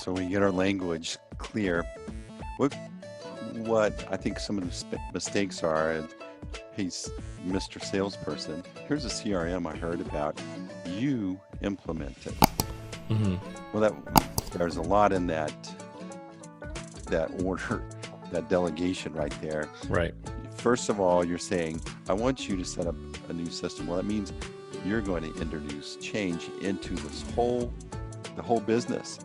So we get our language clear. What what I think some of the mistakes are, and he's Mr. Salesperson. Here's a CRM I heard about. You implement it. Hmm. Well, there's a lot in that order, that delegation right there. Right. First of all, you're saying, I want you to set up a new system. Well, that means you're going to introduce change into the whole business.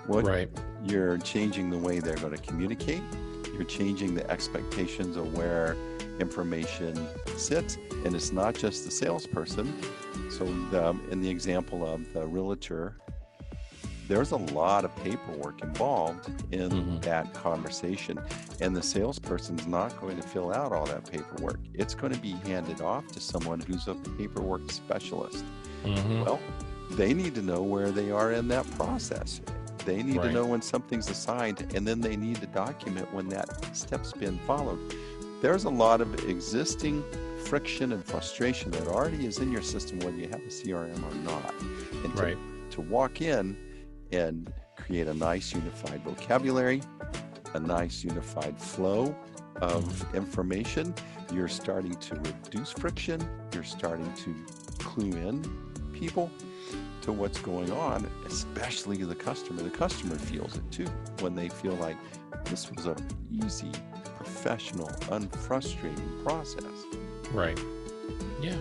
What Right. You're changing the way they're going to communicate. You're changing the expectations of where information sits, and it's not just the salesperson. So, in the example of the realtor, there's a lot of paperwork involved in Hmm. that conversation, and the salesperson's not going to fill out all that paperwork. It's going to be handed off to someone who's a paperwork specialist. Hmm. Well, they need to know where they are in that process. They need to Right. know when something's assigned, and then they need to document when that step's been followed. There's a lot of existing friction and frustration that already is in your system, whether you have a CRM or not. And Right. to walk in and create a nice unified vocabulary, a nice unified flow of Hmm. information, you're starting to reduce friction, you're starting to clue in people to what's going on, especially the customer. The customer feels it too when they feel like this was an easy, professional, unfrustrating process. Right. Yeah.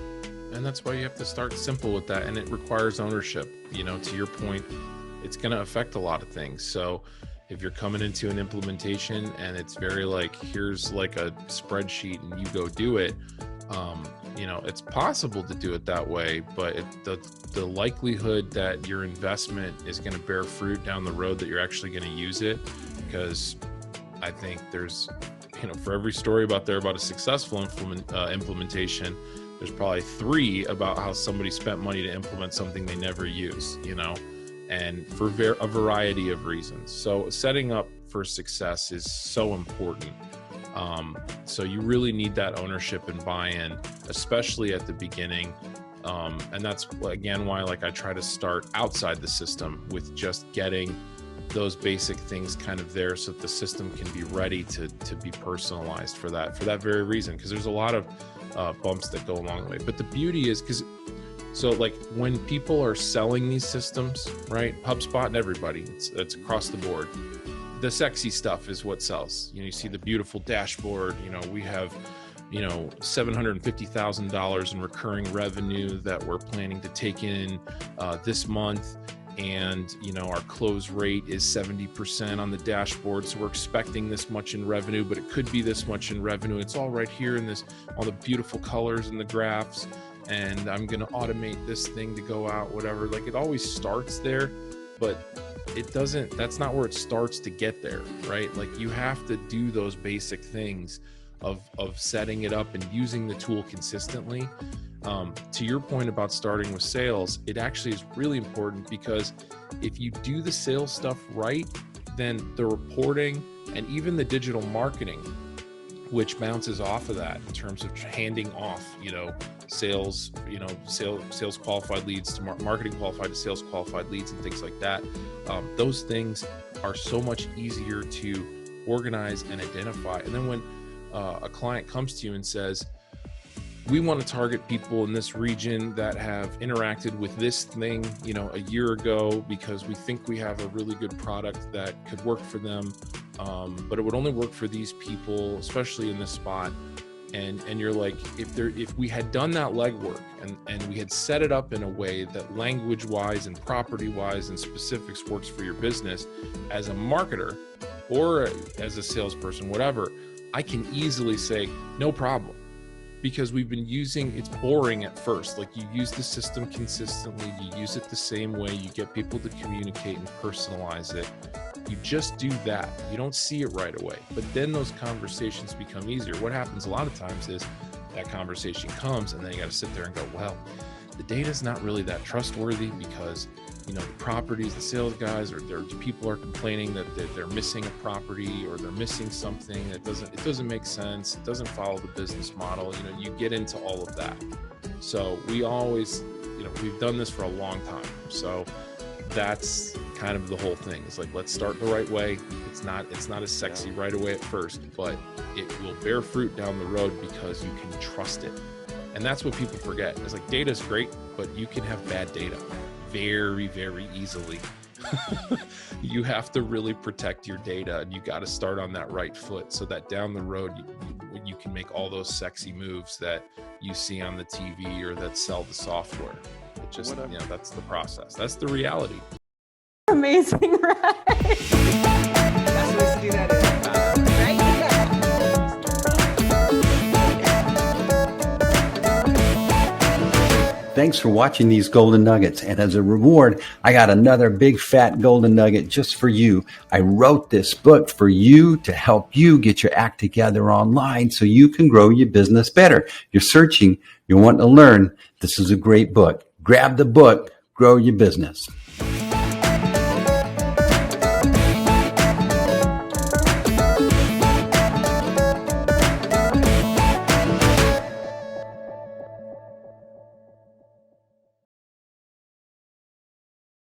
And that's why you have to start simple with that. And it requires ownership. To your point, it's going to affect a lot of things. So if you're coming into an implementation and it's very like, here's like a spreadsheet and you go do it, it's possible to do it that way, but the likelihood that your investment is going to bear fruit down the road, that you're actually going to use it, because I think there's, for every story about a successful implementation, there's probably 3 about how somebody spent money to implement something they never use, and for a variety of reasons. So setting up for success is so important. So you really need that ownership and buy-in, especially at the beginning. And that's, again, why I try to start outside the system with just getting those basic things kind of there so that the system can be ready to be personalized for that very reason. Because there's a lot of bumps that go along the way. But the beauty is, when people are selling these systems, right? HubSpot and everybody, it's across the board. The sexy stuff is what sells. You see the beautiful dashboard. We have, $750,000 in recurring revenue that we're planning to take in this month. And, our close rate is 70% on the dashboard. So we're expecting this much in revenue, but it could be this much in revenue. It's all right here in all the beautiful colors in the graphs. And I'm going to automate this thing to go out, whatever. It always starts there, but that's not where it starts to get there, right? You have to do those basic things of setting it up and using the tool consistently. To your point about starting with sales, it actually is really important, because if you do the sales stuff right, then the reporting and even the digital marketing, which bounces off of that in terms of handing off, sales, sales qualified leads to marketing qualified to sales qualified leads and things like that. Those things are so much easier to organize and identify. And then when a client comes to you and says, we want to target people in this region that have interacted with this thing, a year ago, because we think we have a really good product that could work for them. But it would only work for these people, especially in this spot. And you're like, if we had done that legwork and we had set it up in a way that language wise and property wise and specifics works for your business, as a marketer or as a salesperson, whatever, I can easily say, no problem. Because we've been it's boring at first. You use the system consistently, you use it the same way, you get people to communicate and personalize it. You just do that. You don't see it right away. But then those conversations become easier. What happens a lot of times is that conversation comes and then you got to sit there and go, well, the data's not really that trustworthy, because the properties, the sales guys, or people are complaining that they're missing a property, or they're missing something that doesn't make sense. It doesn't follow the business model. You get into all of that. So we always, we've done this for a long time. So that's kind of the whole thing. It's like, let's start the right way. It's not as sexy right away at first, but it will bear fruit down the road because you can trust it. And that's what people forget. It's like, data is great, but you can have bad data very, very easily. You have to really protect your data, and you got to start on that right foot so that down the road you can make all those sexy moves that you see on the TV or that sell the software. It just, that's the process. That's the reality. Amazing, right? That's what we do that in, right? Thanks for watching these golden nuggets. And as a reward, I got another big fat golden nugget just for you. I wrote this book for you to help you get your act together online so you can grow your business better. You're searching, you're wanting to learn. This is a great book. Grab the book, grow your business.